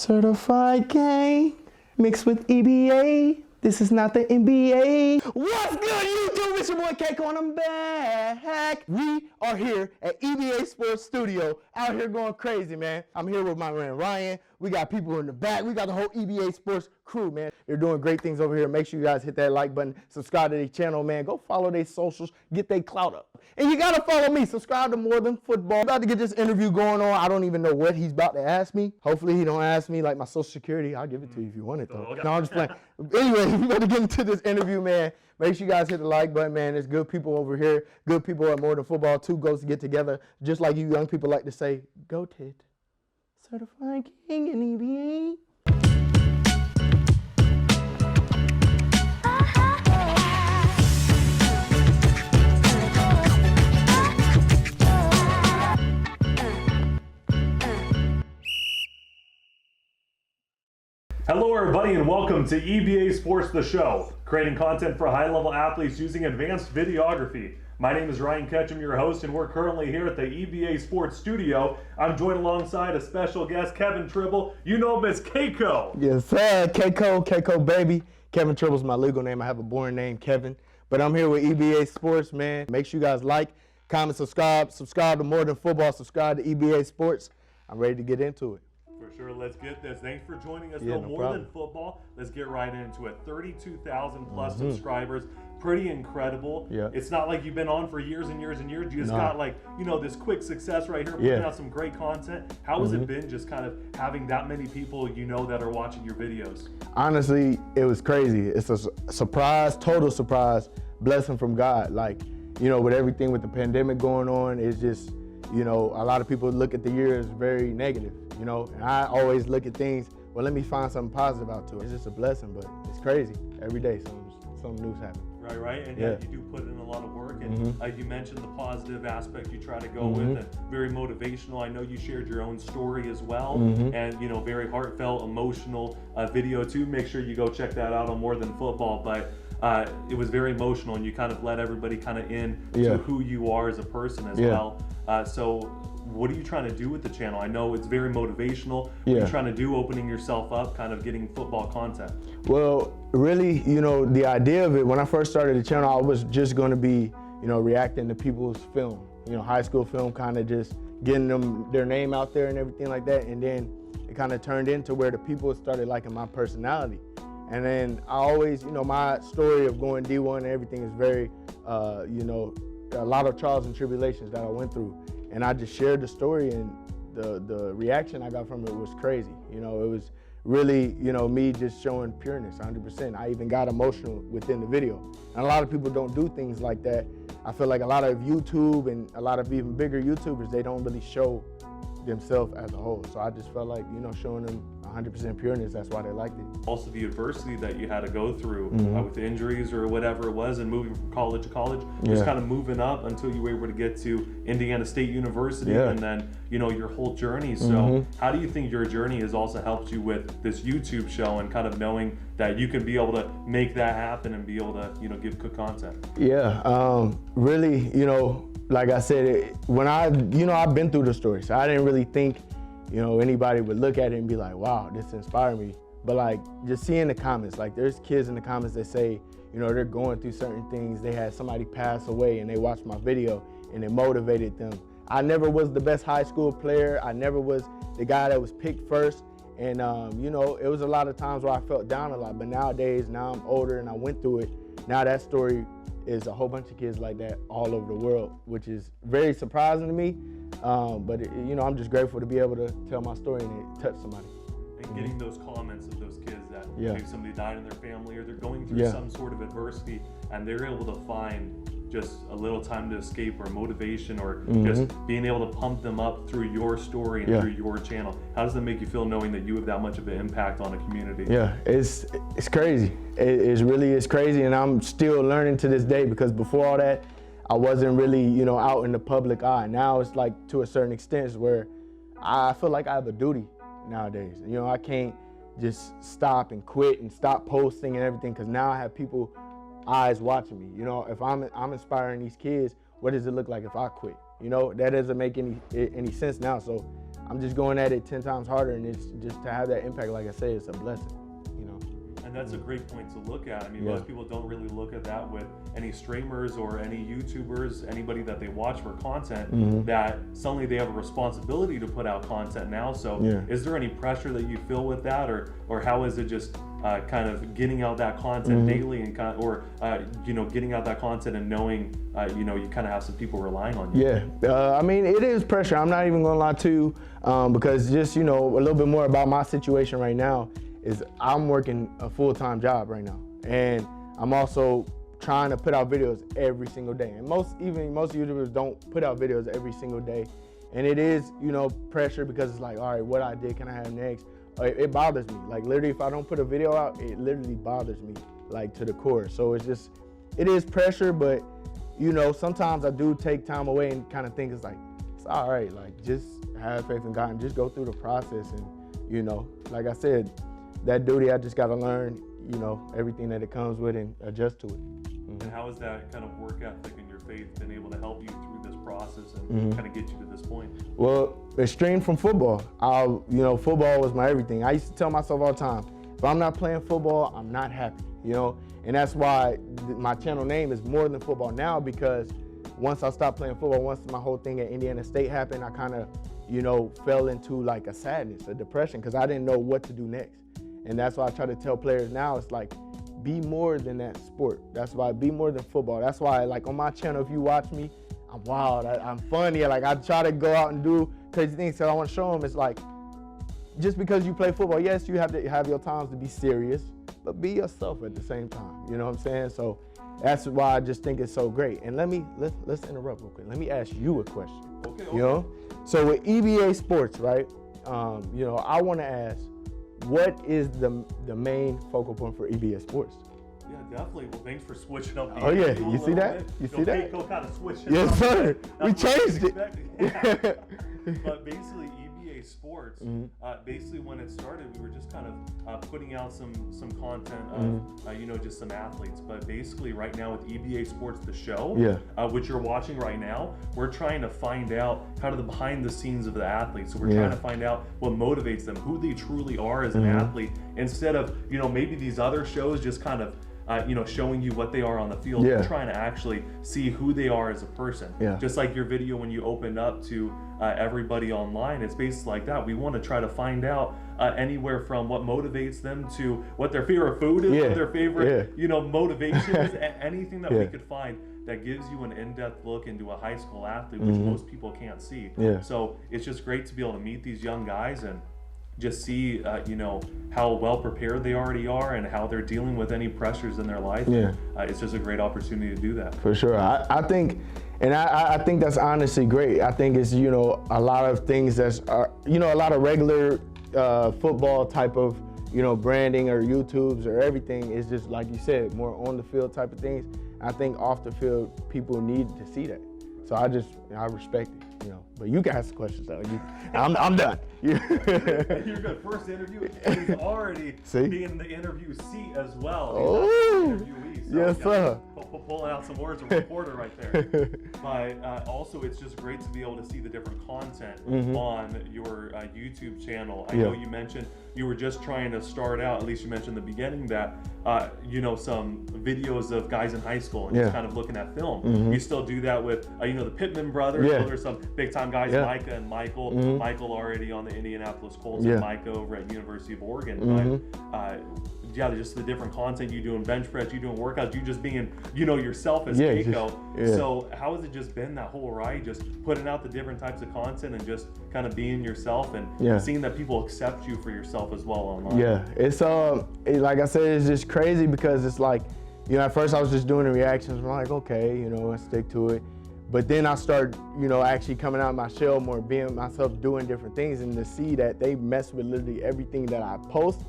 Certified gang mixed with EBA. This is not the NBA. What's good, YouTube? It's your boy Keiko and I'm back. We are here at EBA Sports Studio, out here going crazy, man. I'm here with my man Ryan. We got people in the back. We got the whole EBA Sports crew, man. They're doing great things over here. Make sure you guys hit that like button, subscribe to their channel, man. Go follow their socials, get their clout up. And you gotta follow me. Subscribe to More Than Football. I'm about to get this interview going on. I don't even know what he's about to ask me. Hopefully he don't ask me like my social security. I'll give it to you if you want it though. No, I'm just playing. Anyway, we about to get into this interview, man. Make sure you guys hit the like button, man. There's good people over here. Good people at More Than Football. Two goats to get together. Just like you young people like to say, goated. Certified king in EBA. Hello everybody and welcome to EBA Sports The Show, creating content for high-level athletes using advanced videography. My name is Ryan Ketchum, your host, and we're currently here at the EBA Sports Studio. I'm joined alongside a special guest, Kevin Tribble. You know him as Keiko. Yes, sir. Keiko, baby. Kevin Tribble's my legal name. I have a boring name, Kevin. But I'm here with EBA Sports, man. Make sure you guys like, comment, subscribe to More Than Football, subscribe to EBA Sports. I'm ready to get into it. For sure, let's get this. Thanks for joining us. No More problem. Than Football. Let's get right into it. 32,000 plus subscribers. Pretty incredible. Yeah. It's not like you've been on for years and years and years. You just got like, this quick success right here, putting out some great content. How has it been just kind of having that many people that are watching your videos? Honestly, it was crazy. It's a surprise, total surprise, blessing from God. Like, with everything with the pandemic going on, it's just, a lot of people look at the year as very negative, and I always look at things, well, let me find something positive out to it. It's just a blessing, but it's crazy. Every day something new's happening. Right, and yet you do put in a lot of work, and you mentioned the positive aspect you try to go with, and very motivational. I know you shared your own story as well, and very heartfelt, emotional video too. Make sure you go check that out on More Than Football, but it was very emotional, and you kind of let everybody kind of in to who you are as a person as well. So what are you trying to do with the channel? I know it's very motivational. What are you trying to do, opening yourself up, kind of getting football content? Well, really, the idea of it, when I first started the channel, I was just going to be, reacting to people's film, high school film, kind of just getting them their name out there and everything like that. And then it kind of turned into where the people started liking my personality. And then I always, my story of going D1 and everything is very, a lot of trials and tribulations that I went through. And I just shared the story, and the reaction I got from it was crazy. It was really, me just showing pureness, 100%. I even got emotional within the video. And a lot of people don't do things like that. I feel like a lot of YouTube and a lot of even bigger YouTubers, they don't really show themselves as a whole. So I just felt like, showing them 100% pureness, that's why they liked it. Also the adversity that you had to go through with injuries or whatever it was, and moving from college to college, just kind of moving up until you were able to get to Indiana State University, and then, your whole journey. So how do you think your journey has also helped you with this YouTube show and kind of knowing that you can be able to make that happen and be able to, give good content? Yeah, really, like I said, when I've been through the story, so I didn't really think, anybody would look at it and be like, wow, this inspired me. But like, just seeing the comments, like there's kids in the comments that say, they're going through certain things. They had somebody pass away and they watched my video and it motivated them. I never was the best high school player. I never was the guy that was picked first. And, it was a lot of times where I felt down a lot. But nowadays, now I'm older and I went through it. Now that story is a whole bunch of kids like that all over the world, which is very surprising to me. But I'm just grateful to be able to tell my story and it touch somebody. And getting those comments of those kids that maybe somebody died in their family or they're going through some sort of adversity, and they're able to find just a little time to escape or motivation or just being able to pump them up through your story and through your channel. How does that make you feel knowing that you have that much of an impact on a community? Yeah, it's crazy. It really is crazy, and I'm still learning to this day, because before all that, I wasn't really, out in the public eye. Now it's like, to a certain extent, where I feel like I have a duty nowadays. I can't just stop and quit and stop posting and everything, because now I have people eyes watching me. If I'm inspiring these kids, what does it look like if I quit? That doesn't make any sense now. So I'm just going at it 10 times harder, and it's just to have that impact, like I said, it's a blessing, you know. And that's a great point to look at. I mean, most people don't really look at that with any streamers or any YouTubers, anybody that they watch for content, that suddenly they have a responsibility to put out content now. So is there any pressure that you feel with that, or how is it just kind of getting out that content daily and you know, getting out that content and knowing, you know, you kind of have some people relying on you? I mean, it is pressure. I'm not even gonna lie to you, because just, you know, a little bit more about my situation right now is I'm working a full-time job right now, and I'm also trying to put out videos every single day. And most YouTubers don't put out videos every single day, and it is, you know, pressure, because it's like, all right, what I did, can I have next? It bothers me. Like, literally, if I don't put a video out, it literally bothers me, like, to the core. So it is pressure, but, you know, sometimes I do take time away and kind of think it's like, it's all right, like, just have faith in God and just go through the process. And, you know, like I said, that duty, I just got to learn, you know, everything that it comes with and adjust to it. And how has that kind of work ethic and your faith been able to help you through this process and kind of get you to this point? Well, extreme from football. You know, football was my everything. I used to tell myself all the time, if I'm not playing football, I'm not happy, you know? And that's why my channel name is More Than Football now, because once I stopped playing football, once my whole thing at Indiana State happened, I kind of, you know, fell into like a sadness, a depression, because I didn't know what to do next. And that's why I try to tell players now, it's like, be more than that sport. That's why, be more than football. That's why, like, on my channel, if you watch me, I'm wild, I'm funny. Like, I try to go out and do crazy things, so I want to show them it's like, just because you play football, yes, you have to have your times to be serious, but be yourself at the same time. You know what I'm saying? So that's why I just think it's so great. And let's interrupt real quick. Let me ask you a question. Okay. You know? So with EBA Sports, right? You know, I want to ask, what is the main focal point for EBA Sports? Yeah, definitely. Well, thanks for switching up the Oh yeah, interview you see that? bit. You see that? Keiko kind of switched it Yes, up. sir. We That's what I was changed it. expecting. Yeah. But basically, EBA Sports, basically when it started, we were just kind of putting out some content of, you know, just some athletes. But basically right now with EBA Sports, the show, which you're watching right now, we're trying to find out kind of the behind the scenes of the athletes. So we're trying to find out what motivates them, who they truly are as an athlete, instead of, you know, maybe these other shows just kind of you know, showing you what they are on the field. We're trying to actually see who they are as a person. Just like your video when you opened up to everybody online, it's basically like that. We want to try to find out anywhere from what motivates them to what their favorite food is, what their favorite, you know, motivation is, anything that we could find that gives you an in-depth look into a high school athlete, which most people can't see. So it's just great to be able to meet these young guys and just see, you know, how well prepared they already are and how they're dealing with any pressures in their life. It's just a great opportunity to do that. For sure. I think, and I think that's honestly great. I think it's, you know, a lot of things that's, you know, a lot of regular football type of, you know, branding or YouTubes or everything is just, like you said, more on the field type of things. I think off the field, people need to see that. So I respect it, you know. But you can ask questions though. I'm done. You're good. First interview, he's already being in the interview seat as well. Oh, yes, sir. Pulling out some words of reporter right there. But also, it's just great to be able to see the different content on your YouTube channel. I know you mentioned you were just trying to start out, at least you mentioned in the beginning, that you know, some videos of guys in high school and just kind of looking at film. You still do that with you know, the Pittman brothers. So there's some big time guys, Micah and Michael. Michael already on the Indianapolis Colts, and Micah over at University of Oregon. But just the different content you do in bench press, you doing workouts, you just being, you know, yourself as Keiko. So how has it just been that whole ride, just putting out the different types of content and just kind of being yourself and seeing that people accept you for yourself as well online? It's like I said, it's just crazy because it's like, you know, at first I was just doing the reactions. I'm like, okay, you know, I stick to it. But then I start, you know, actually coming out of my shell more, being myself, doing different things, and to see that they mess with literally everything that I post,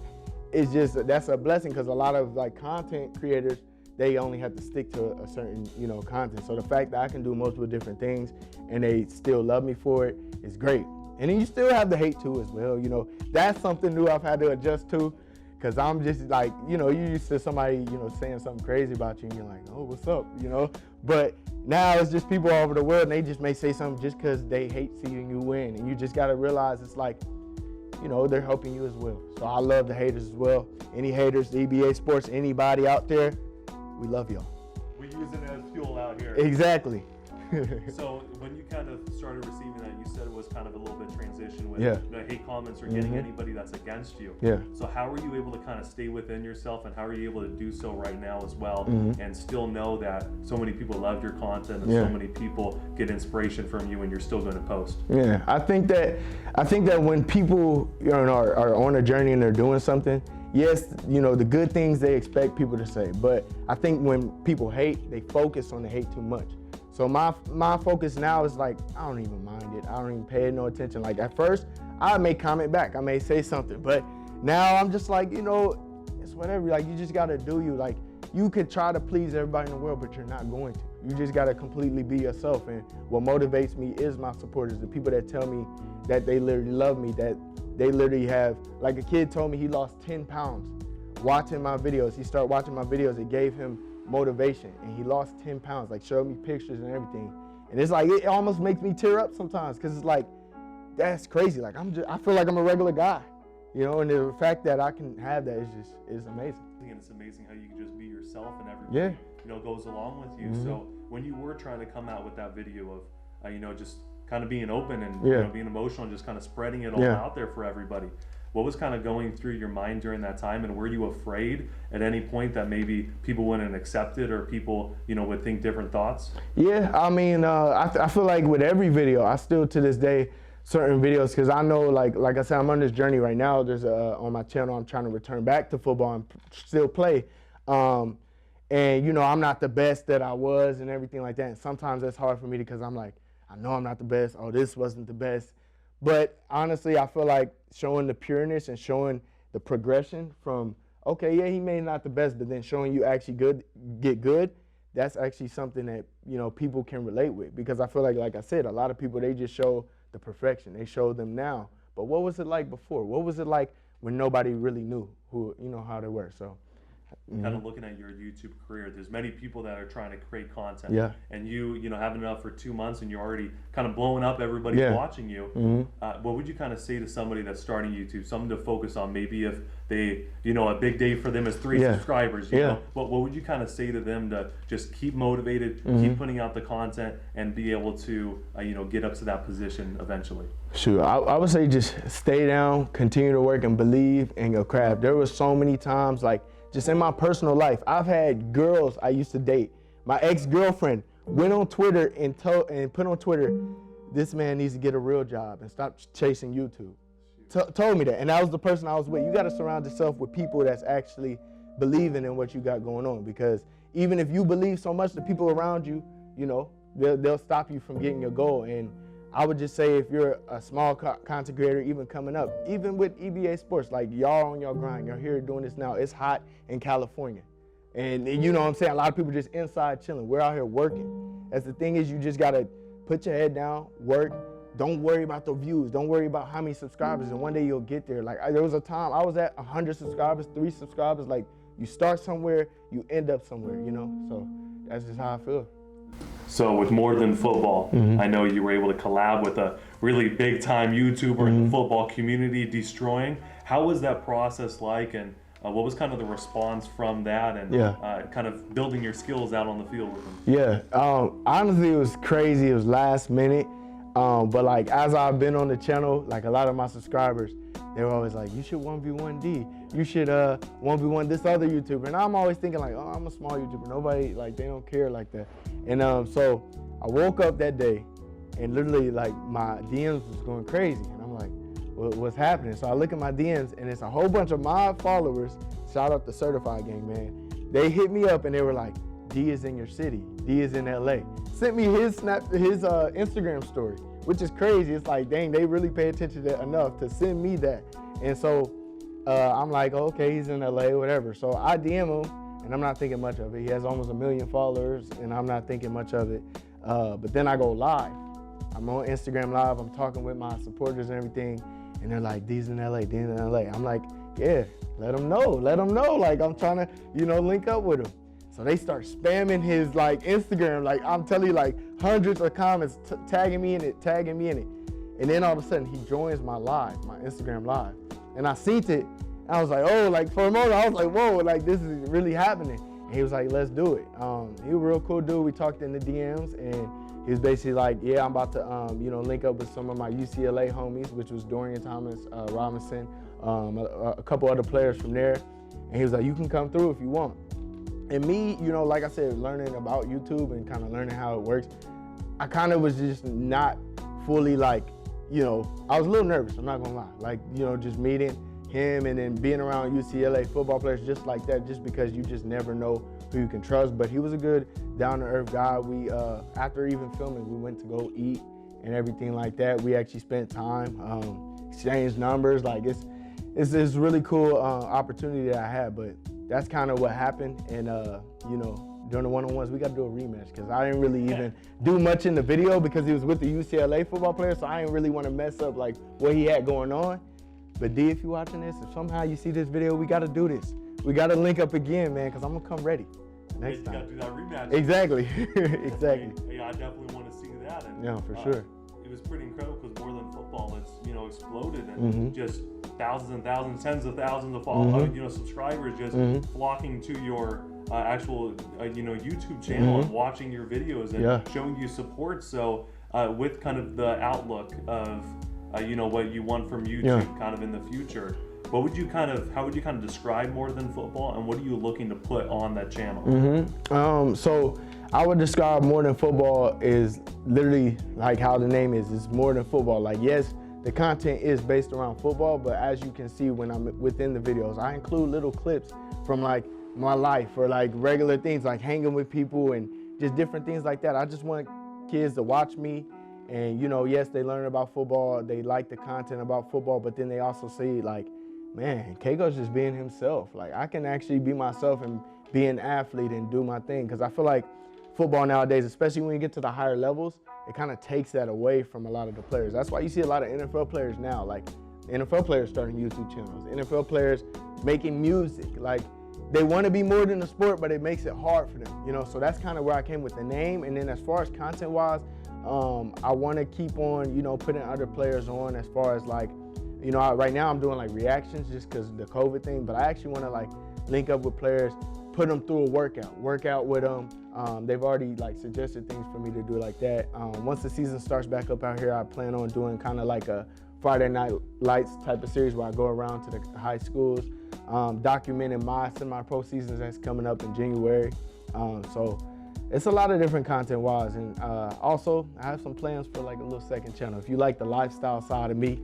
it's just, that's a blessing, because a lot of like content creators, they only have to stick to a certain, you know, content. So the fact that I can do multiple different things and they still love me for it is great. And then you still have the hate too as well. You know, that's something new I've had to adjust to. Cause I'm just like, you know, you used to somebody, you know, saying something crazy about you and you're like, oh, what's up, you know? But now it's just people all over the world and they just may say something just cause they hate seeing you win. And you just gotta realize it's like, you know, they're helping you as well. So I love the haters as well. Any haters, the EBA Sports, anybody out there, we love y'all. We use it as fuel out here. Exactly. So when you kind of started receiving that, you said it was kind of a little bit transition with Yeah. you know, hate comments or getting anybody that's against you. Yeah. So how are you able to kind of stay within yourself, and how are you able to do so right now as well, and still know that so many people love your content and so many people get inspiration from you and you're still going to post? Yeah, I think that when people, you know, are on a journey and they're doing something, yes, you know, the good things they expect people to say, but I think when people hate, they focus on the hate too much. So my focus now is like, I don't even mind it. I don't even pay no attention. Like at first, I may comment back, I may say something, but now I'm just like, you know, it's whatever. Like you just gotta do you. Like you could try to please everybody in the world, but you're not going to. You just gotta completely be yourself. And what motivates me is my supporters, the people that tell me that they literally love me, that they literally have, like a kid told me he lost 10 pounds watching my videos. He started watching my videos, it gave him motivation, and he lost 10 pounds, like showed me pictures and everything. And it's like, it almost makes me tear up sometimes, because it's like, that's crazy. Like I feel like I'm a regular guy, you know, and the fact that I can have that is amazing. And it's amazing how you can just be yourself and everybody, you know, goes along with you. So when you were trying to come out with that video of, you know, just kind of being open and you know, being emotional and just kind of spreading it all out there for everybody, what was kind of going through your mind during that time, and were you afraid at any point that maybe people wouldn't accept it, or people, you know, would think different thoughts? Yeah, I mean, I feel like with every video, I still to this day, certain videos, because I know, like I said, I'm on this journey right now. There's on my channel, I'm trying to return back to football and still play. And you know, I'm not the best that I was and everything like that. And sometimes that's hard for me because I'm like, I know I'm not the best. Oh, this wasn't the best. But honestly, I feel like showing the pureness and showing the progression from, okay, yeah, he may not the best, but then showing you actually get good, that's actually something that, you know, people can relate with. Because I feel like I said, a lot of people, they just show the perfection. They show them now. But what was it like before? What was it like when nobody really knew who, you know, how they were? So. Kind of looking at your YouTube career, there's many people that are trying to create content, and you know, having it up for 2 months and you're already kind of blowing up, everybody's watching you. What would you kind of say to somebody that's starting YouTube, something to focus on? Maybe if they, you know, a big day for them is 3 subscribers, you know, but what would you kind of say to them to just keep motivated, keep putting out the content, and be able to, you know, get up to that position eventually? Sure, I would say just stay down, continue to work, and believe in your craft. There was so many times, like, just in my personal life, I've had girls I used to date. My ex-girlfriend went on Twitter and put on Twitter, this man needs to get a real job and stop chasing YouTube. Told me that, and that was the person I was with. You got to surround yourself with people that's actually believing in what you got going on, because even if you believe so much, the people around you, you know, they'll stop you from getting your goal. And I would just say, if you're a small content creator, even coming up, even with EBA Sports, like y'all on your grind, you're here doing this now. It's hot in California. And you know what I'm saying? A lot of people just inside chilling. We're out here working. That's the thing, is you just gotta put your head down, work. Don't worry about the views. Don't worry about how many subscribers, and one day you'll get there. Like there was a time I was at 100 subscribers, 3 subscribers. Like you start somewhere, you end up somewhere, you know? So that's just how I feel. So with More Than Football, I know you were able to collab with a really big time YouTuber in the football community, Deestroying. How was that process like, and what was kind of the response from that, and kind of building your skills out on the field with him? Yeah, honestly, it was crazy. It was last minute. But like, as I've been on the channel, like a lot of my subscribers, they were always like, you should 1v1 D. You should 1v1 this other YouTuber. And I'm always thinking like, oh, I'm a small YouTuber. Nobody, like, they don't care like that. And so I woke up that day and literally like my DMs was going crazy. And I'm like, what's happening? So I look at my DMs and it's a whole bunch of my followers. Shout out to Certified Gang, man. They hit me up and they were like, D is in your city. D is in LA. Sent me his Instagram story, which is crazy. It's like, dang, they really pay attention to that enough to send me that. And so I'm like, oh, okay, he's in LA, whatever. So I DM him, and I'm not thinking much of it. He has almost 1 million followers, and I'm not thinking much of it. But then I go live. I'm on Instagram Live. I'm talking with my supporters and everything, and they're like, D's in LA, D's in LA. I'm like yeah, let him know. Like, I'm trying to, link up with him. So they start spamming his like Instagram. Like, I'm telling you, like hundreds of comments tagging me in it. And then all of a sudden he joins my Instagram live. And I seen it. I was like, oh, like for a moment, I was like, whoa, like this is really happening. And he was like, let's do it. He was a real cool dude. We talked in the DMs, and he was basically like, yeah, I'm about to, link up with some of my UCLA homies, which was Dorian Thomas, Robinson, a couple other players from there. And he was like, you can come through if you want. And me, like I said, learning about YouTube and kind of learning how it works, I kind of was just not fully like, I was a little nervous, I'm not gonna lie. Like, just meeting him and then being around UCLA football players just like that, just because you just never know who you can trust. But he was a good down-to-earth guy. We, after even filming, we went to go eat and everything like that. We actually spent time, exchanged numbers. Like, it's this really cool opportunity that I had, but that's kind of what happened. And, during the one-on-ones, we got to do a rematch because I didn't really even do much in the video because he was with the UCLA football player, so I didn't really want to mess up like what he had going on. But D, if you're watching this, if somehow you see this video, we got to do this. We got to link up again, man, because I'm going to come ready next time. You got to do that rematch. Exactly. Exactly. Hey, I definitely want to see that. And, yeah, for sure. It was pretty incredible because MoreThanFootball, it's, exploded and just thousands and thousands, tens of thousands of followers, subscribers just flocking to your actual, YouTube channel and watching your videos and showing you support. So with kind of the outlook of, what you want from YouTube kind of in the future, how would you kind of describe MoreThanFootball, and what are you looking to put on that channel? So I would describe MoreThanFootball is literally like how the name is. It's more than football. Like, yes, the content is based around football, but as you can see when I'm within the videos, I include little clips from like my life or like regular things like hanging with people and just different things like that. I just want kids to watch me and, yes, they learn about football, they like the content about football, but then they also see like, man, Keiko's just being himself. Like, I can actually be myself and be an athlete and do my thing, because I feel like football nowadays, especially when you get to the higher levels, it kind of takes that away from a lot of the players. That's why you see a lot of NFL players now, like NFL players starting YouTube channels, NFL players making music. Like, they want to be more than a sport, but it makes it hard for them, So that's kind of where I came with the name. And then as far as content-wise, I want to keep on, putting other players on as far as like, right now I'm doing like reactions just because of the COVID thing, but I actually want to like link up with players, put them through a workout with them. They've already like suggested things for me to do like that. Once the season starts back up out here, I plan on doing kind of like a Friday Night Lights type of series where I go around to the high schools, documenting my semi-pro seasons that's coming up in January. So it's a lot of different content wise, and also I have some plans for like a little second channel. If you like the lifestyle side of me,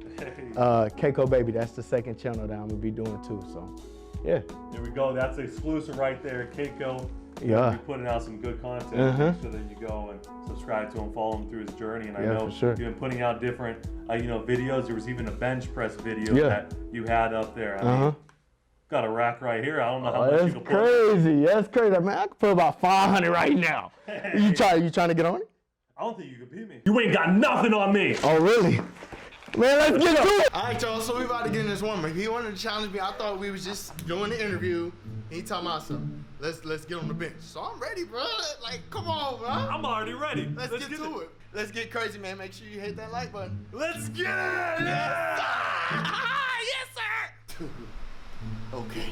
Keiko Baby, that's the second channel that I'm gonna be doing too. So yeah. There we go. That's exclusive right there, Keiko. Yeah. You're putting out some good content. Make sure that you go and subscribe to him, follow him through his journey. And I know you've been putting out different, videos. There was even a bench press video that you had up there. I mean, got a rack right here. I don't know how much you can put. That's crazy. Man, I can put about 500 right now. Hey. You trying to get on it? I don't think you can beat me. You ain't got nothing on me. Oh, really? Man, let's get to it. All right, y'all, so we about to get in this warm-up. He wanted to challenge me. I thought we was just doing the interview. He talking about something. Let's get on the bench. So I'm ready, bro. Like, come on, bro. I'm already ready. Let's get to it. Let's get crazy, man. Make sure you hit that like button. Let's get it! Yes, sir! Okay.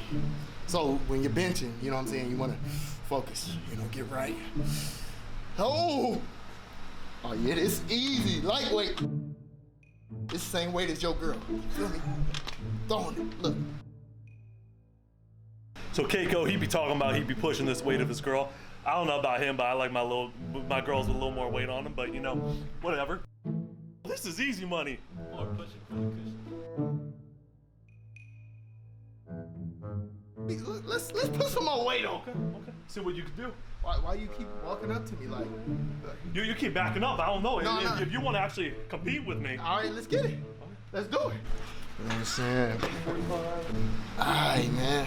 So when you're benching, you know what I'm saying, you want to focus, get right. Oh, yeah, this is easy. Lightweight. It's the same weight as your girl. You feel me? Throwing it. Look. So Keiko, he be talking about he be pushing this weight of his girl. I don't know about him, but I like my girls with a little more weight on them. But whatever. This is easy money. More pushing for the cushion. Let's put some more weight on. Okay. See what you can do. Why you keep walking up to me like? You keep backing up. I don't know. No. If you want to actually compete with me. All right, let's get it. Let's do it. You know what I'm saying? All right, man.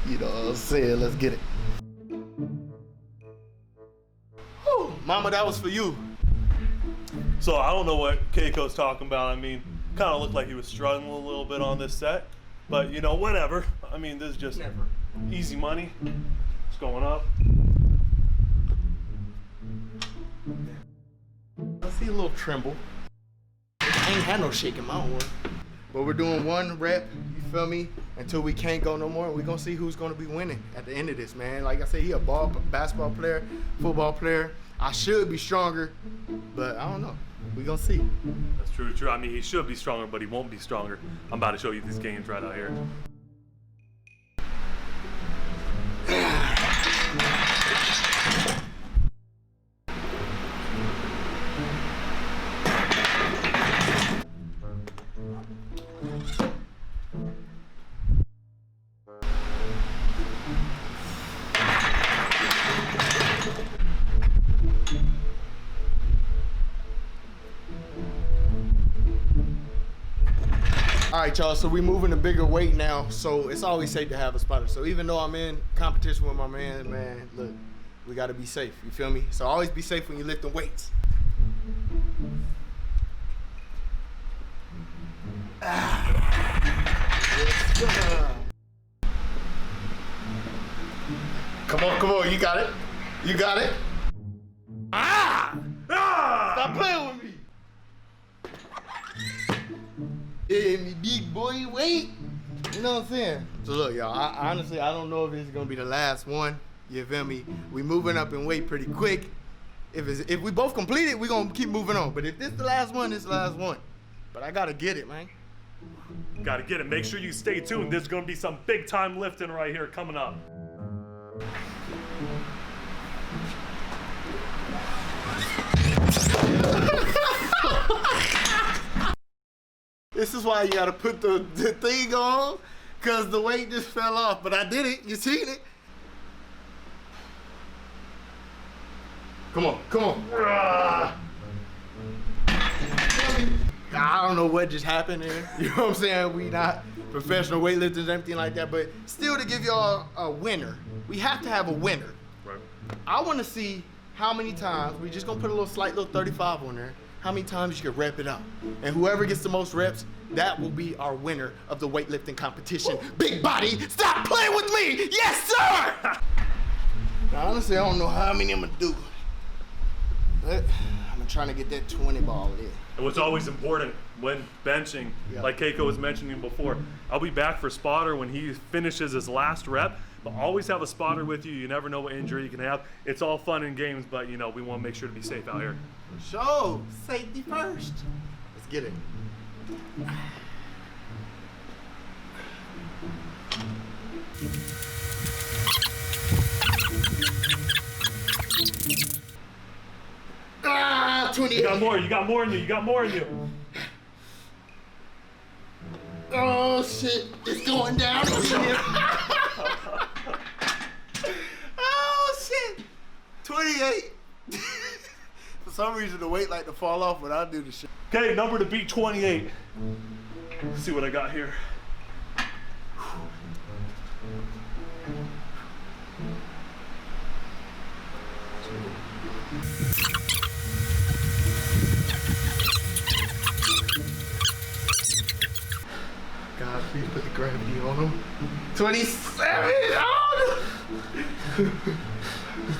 You know what I'm saying? Let's get it. Whew, Mama, that was for you. So I don't know what Keiko's talking about. I mean, kind of looked like he was struggling a little bit on this set. But you know, whatever. I mean, this is just easy money. It's going up. I see a little tremble. I ain't had no shake in my arm. But we're doing one rep, you feel me? Until we can't go no more. We're gonna see who's gonna be winning at the end of this, man. Like I said, he a basketball player, football player. I should be stronger, but I don't know. We gonna see. That's true. I mean, he should be stronger, but he won't be stronger. I'm about to show you these games right out here. All right, y'all, so we moving a bigger weight now, so it's always safe to have a spotter. So even though I'm in competition with my man, look, we gotta be safe, you feel me? So always be safe when you're lifting weights. Come on, you got it. You got it. Stop playing with me. Hey, me big boy, wait. You know what I'm saying? So look, y'all, I honestly don't know if this is gonna be the last one. You feel me? We moving up in weight pretty quick. If we both complete it, we gonna keep moving on. But if this the last one, it's the last one. But I gotta get it, man. Gotta get it. Make sure you stay tuned. There's gonna be some big time lifting right here coming up. This is why you gotta put the thing on, cause the weight just fell off. But I did it. You seen it? Come on. I don't know what just happened there. You know what I'm saying? We not professional weightlifters or anything like that, but still to give y'all a winner, we have to have a winner. Right. I want to see how many times, we just gonna put a slight little 35 on there, how many times you can rep it up. And whoever gets the most reps, that will be our winner of the weightlifting competition. Big body, stop playing with me! Yes, sir! Now, honestly, I don't know how many I'm gonna do. But I'm trying to get that 20 ball in. And what's always important when benching, like Keiko was mentioning before, I'll be back for spotter when he finishes his last rep, but always have a spotter with you. You never know what injury you can have. It's all fun and games, but you know, we want to make sure to be safe out here. So, safety first. Let's get it. Ah, 28. You got more in you. Oh shit, it's going down. Oh shit, 28. For some reason the weight like to fall off when I do the shit. Okay, number to beat 28. Let's see what I got here. God, please put the gravity on him. 27! Oh, no.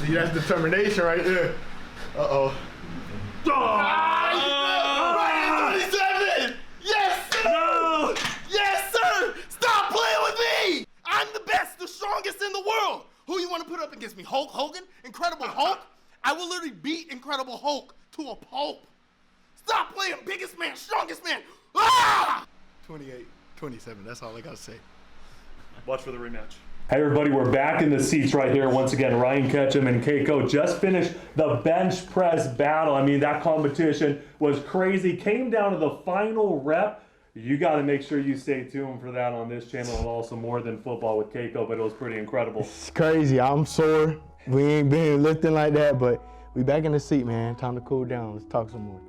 See, that's determination right there. Uh-oh. Right at 27! Yes, sir! No! Yes, sir! Stop playing with me! I'm the best, the strongest in the world. Who you want to put up against me? Hulk Hogan? Incredible Hulk? I will literally beat Incredible Hulk to a pulp. Stop playing biggest man, strongest man. Ah! 28. 27, that's all I gotta say. Watch for the rematch. Hey everybody, we're back in the seats right here. Once again, Ryan Ketchum and Keiko just finished the bench press battle. I mean, that competition was crazy. Came down to the final rep. You got to make sure you stay tuned for that on this channel, and also More Than Football with Keiko, but it was pretty incredible. It's crazy. I'm sore. We ain't been lifting like that, but we back in the seat, man. Time to cool down. Let's talk some more.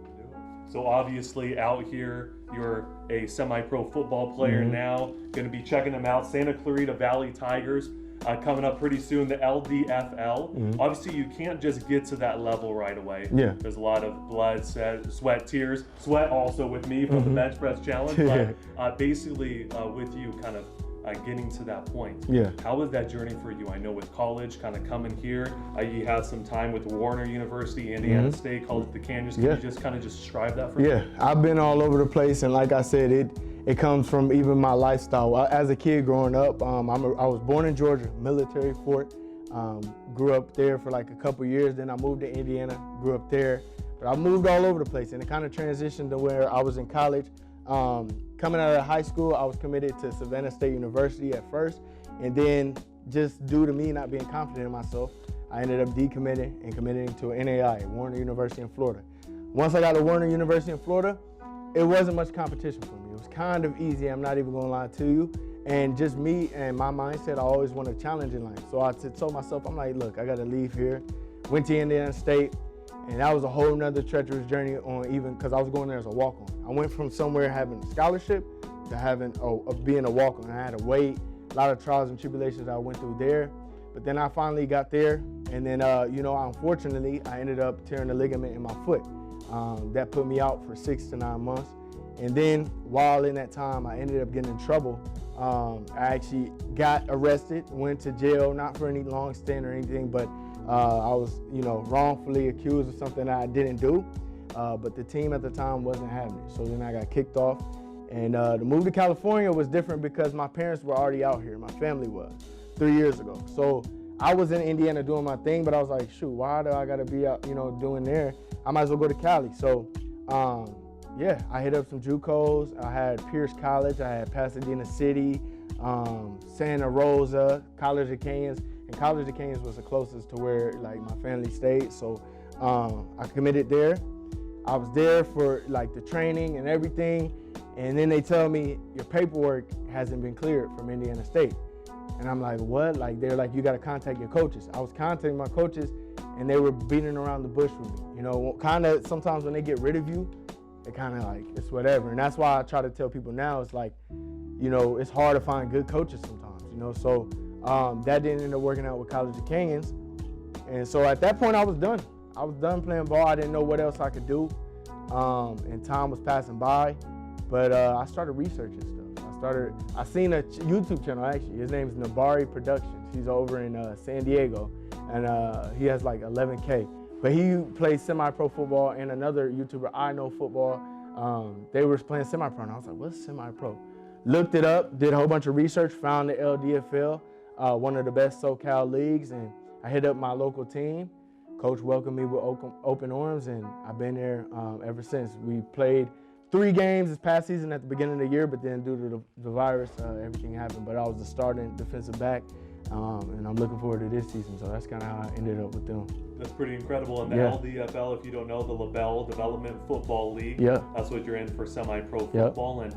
So obviously out here, you're a semi-pro football player now. Going to be checking them out. Santa Clarita Valley Tigers. coming up pretty soon, the LDFL. Obviously, you can't just get to that level right away. Yeah. There's a lot of blood, sweat, tears. Sweat also with me from the bench press challenge. But basically, with you kind of getting to that point. Yeah. How was that journey for you? I know with college, kind of coming here, you had some time with Warner University, Indiana State, called it the Canyons. Can you just kind of describe that for me? Yeah, I've been all over the place, and like I said, it comes from even my lifestyle. As a kid growing up, I was born in Georgia, military fort. Grew up there for like a couple years, then I moved to Indiana, grew up there. But I moved all over the place, and it kind of transitioned to where I was in college. Coming out of high school, I was committed to Savannah State University at first, and then just due to me not being confident in myself, I ended up decommitting and committing to NAI, Warner University in Florida. Once I got to Warner University in Florida, it wasn't much competition for me. It was kind of easy, I'm not even gonna lie to you. And just me and my mindset, I always want to challenge in life. So I told myself, I'm like, look, I gotta leave here. Went to Indiana State, and that was a whole nother treacherous journey on even, because I was going there as a walk-on. I went from somewhere having a scholarship to having being a walk-on. I had to wait, a lot of trials and tribulations I went through there. But then I finally got there, and then, unfortunately, I ended up tearing a ligament in my foot. That put me out for 6 to 9 months. And then while in that time, I ended up getting in trouble. I actually got arrested, went to jail, not for any long stint or anything, but I was, wrongfully accused of something that I didn't do. But the team at the time wasn't having it. So then I got kicked off. And the move to California was different because my parents were already out here. My family was 3 years ago. So I was in Indiana doing my thing, but I was like, shoot, why do I gotta be out, doing there? I might as well go to Cali. So I hit up some JUCOs. I had Pierce College, I had Pasadena City, Santa Rosa, College of Canyons. And College of Canyons was the closest to where like my family stayed. So I committed there. I was there for like the training and everything. And then they tell me your paperwork hasn't been cleared from Indiana State. And I'm like, what? Like, they're like, you got to contact your coaches. I was contacting my coaches, and they were beating around the bush with me. Kind of sometimes when they get rid of you, it kind of like, it's whatever. And that's why I try to tell people now, it's like, it's hard to find good coaches sometimes, So that didn't end up working out with College of Canyons. And so at that point, I was done. I was done playing ball. I didn't know what else I could do. And time was passing by. But I started researching stuff. I seen a YouTube channel actually. His name is Nabari Productions. He's over in San Diego, and he has like 11K. But he plays semi-pro football, and another YouTuber, I Know Football, they were playing semi-pro, and I was like, what's semi-pro? Looked it up, did a whole bunch of research, found the LDFL, one of the best SoCal leagues, and I hit up my local team. Coach welcomed me with open arms, and I've been there ever since. We played 3 games this past season at the beginning of the year, but then due to the virus, everything happened. But I was the starting defensive back, and I'm looking forward to this season. So that's kind of how I ended up with them. That's pretty incredible. And the LDFL, if you don't know, the LaBelle Development Football League, that's what you're in for semi-pro football. And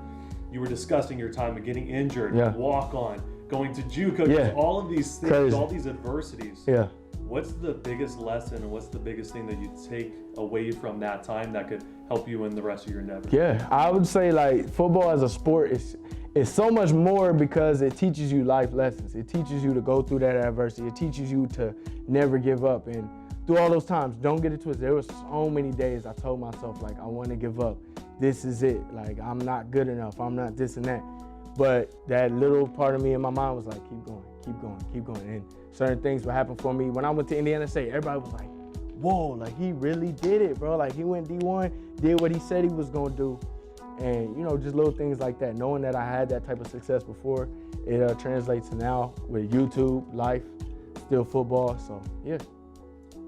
you were discussing your time of getting injured, walk-on, going to JUCO, all of these things, Crazy. all these adversities. Yeah. What's the biggest lesson, and what's the biggest thing that you take away from that time that could help you in the rest of your endeavor? Yeah, I would say like football as a sport is so much more because it teaches you life lessons. It teaches you to go through that adversity. It teaches you to never give up. And through all those times, don't get it twisted. There were so many days I told myself like, I want to give up. This is it. Like, I'm not good enough. I'm not this and that. But that little part of me in my mind was like, keep going, keep going, keep going. And certain things would happen for me. When I went to Indiana State, everybody was like, whoa, like he really did it, bro. Like he went D1, did what he said he was gonna do. And just little things like that. Knowing that I had that type of success before, it translates to now with YouTube, life, still football, so yeah.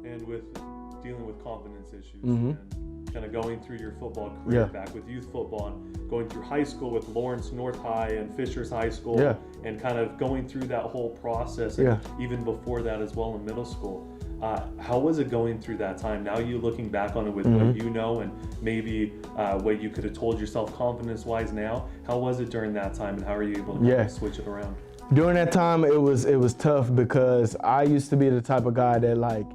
And with dealing with confidence issues and kind of going through your football career back with youth football and going through high school with Lawrence North High and Fishers High School and kind of going through that whole process and even before that as well in middle school. How was it going through that time? Now you looking back on it with what you know and maybe what you could have told yourself confidence-wise now, how was it during that time and how are you able to kind of switch it around? During that time, it was tough because I used to be the type of guy that like,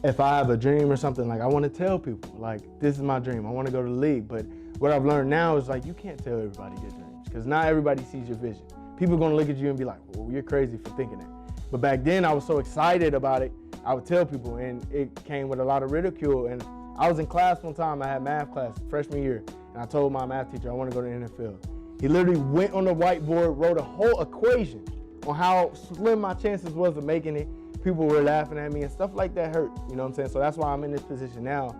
if I have a dream or something, like I want to tell people, like, this is my dream, I want to go to the league. But what I've learned now is like, you can't tell everybody your dreams because not everybody sees your vision. People are going to look at you and be like, well, you're crazy for thinking that. But back then I was so excited about it, I would tell people, and it came with a lot of ridicule. And I was in class one time, I had math class freshman year, and I told my math teacher I want to go to the NFL. He literally went on the whiteboard, wrote a whole equation on how slim my chances was of making it. People were laughing at me and stuff like that hurt, you know what I'm saying? So that's why I'm in this position now.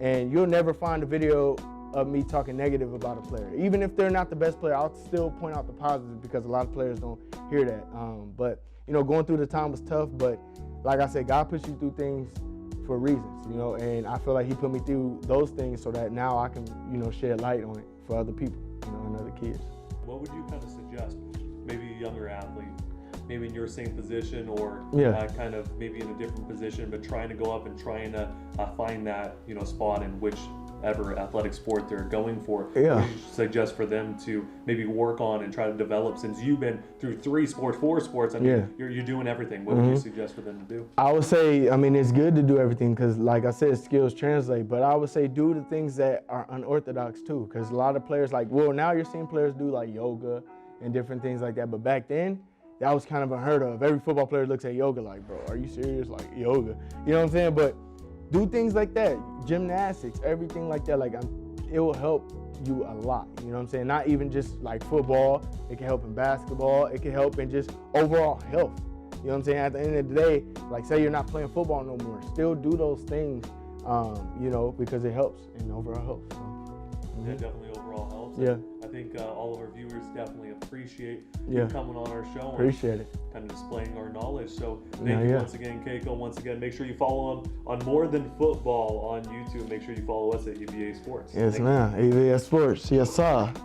And you'll never find a video of me talking negative about a player. Even if they're not the best player, I'll still point out the positives because a lot of players don't hear that. But you know, going through the time was tough, but like I said, God puts you through things for reasons, you know, and I feel like he put me through those things so that now I can, you know, shed light on it for other people, you know, and other kids. What would you kind of suggest, maybe a younger athlete, maybe in your same position or kind of maybe in a different position, but trying to go up and trying to find that, you know, spot in whichever athletic sport they're going for? What would you suggest for them to maybe work on and try to develop, since you've been through 4 sports, I mean, you're doing everything. What would you suggest for them to do? I would say, I mean, it's good to do everything because, like I said, skills translate, but I would say do the things that are unorthodox too, because a lot of players now you're seeing players do like yoga and different things like that, but back then, that was kind of unheard of. Every football player looks at yoga like, bro, are you serious? Like, yoga. You know what I'm saying? But do things like that, gymnastics, everything like that. Like, it will help you a lot. You know what I'm saying? Not even just like football. It can help in basketball. It can help in just overall health. You know what I'm saying? At the end of the day, like, say you're not playing football no more, still do those things, you know, because it helps in overall health. So, It definitely overall helps. Yeah. I think all of our viewers definitely appreciate you coming on our show. Appreciate it. Kind of displaying our knowledge. So thank you once again, Keiko. Once again, make sure you follow him on More Than Football on YouTube. Make sure you follow us at EBA Sports. Yes, ma'am. EBA Sports. Yes, sir.